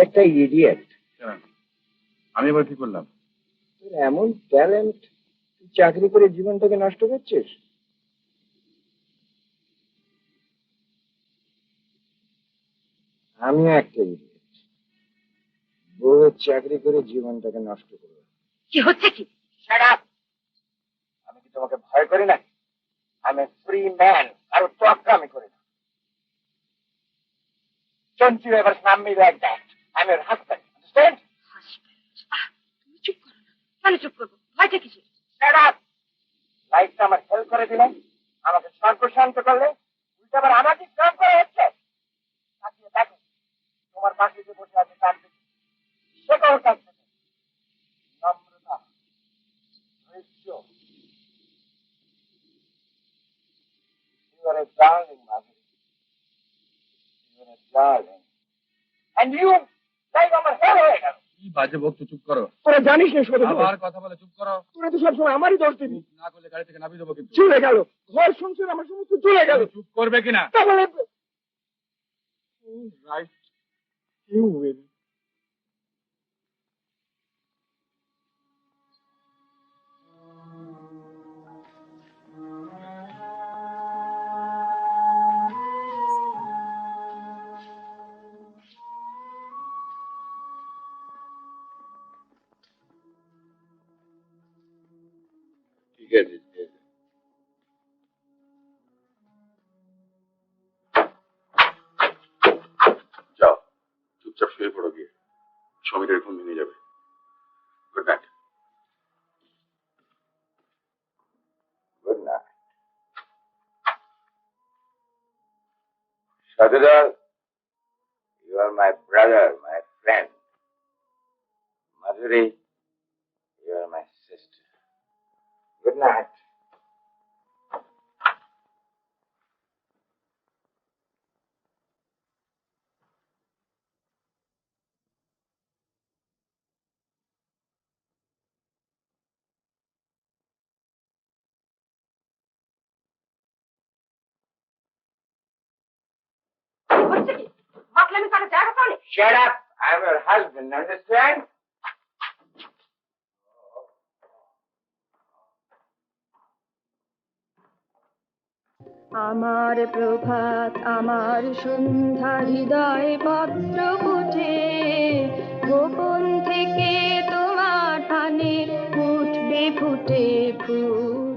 একটা ইডিয়েট। আমি এবার কি করলাম? তোর এমন ট্যালেন্ট, তুই চাকরি করে জীবনটাকে নষ্ট করছিস। আমিও একটা ইডিয়েট, বউয়ের চাকরি করে জীবনটাকে নষ্ট করবো। কি হচ্ছে কি? আমি কি তোমাকে ভয় করি না? আমি ফ্রি ম্যান, কারো তোয়াক্কা আমি করি না। Don't you ever snub me like that? I'm your husband. Understand? তুমি চুপ করো না। কেন চুপ করবো? ভয়টা কিসের? Shut up! লাইফটা আমার হেল্প করে দিলেন, আমাকে সর্বশান্ত করলে, উল্টা আবার আমাকে কাম করে হচ্ছে। তাকিয়ে দেখো, তোমার পাশে যে বসে আছে তার দিকে, সেটাও থাকছে নম্রতা, ধৈর্য। You are a darling, Margaret. You are a darling. And you, like আমার হেল হয়ে গেল। কি বাজে বকছো, চুপ করো। তোরা জানিস না সরে আবার কথা বলে চুপ করো। তোরা তো সবসময় আমারই দোষ দিবি। না করলে গাড়ি থেকে নামিয়ে দেবো কিন্তু। চলে গেল ঘর সংসার, আমার সমস্ত চলে গেল। চুপ করবে কিনা? তাহলে রাইট, ইউ উইল। ঠিক আছে, ঠিক আছে। যাও, চুপচাপ শুয়ে পড়ো গিয়ে, সমীরের ঘুম ভেঙে যাবে। Good night. Good night. Sadhudal, you are my brother, my friend. Madhuri, you are my sister. Good night. হচ্ছে কি? মাতলামি করে জায়গা পাও নি? Shut up. I'm your husband, understand? আমার প্রভাত, আমার সন্ধ্যা, হৃদয় পত্র ফুটে, গোপন থেকে তোমার টানে উঠবে ফুটে ফুল।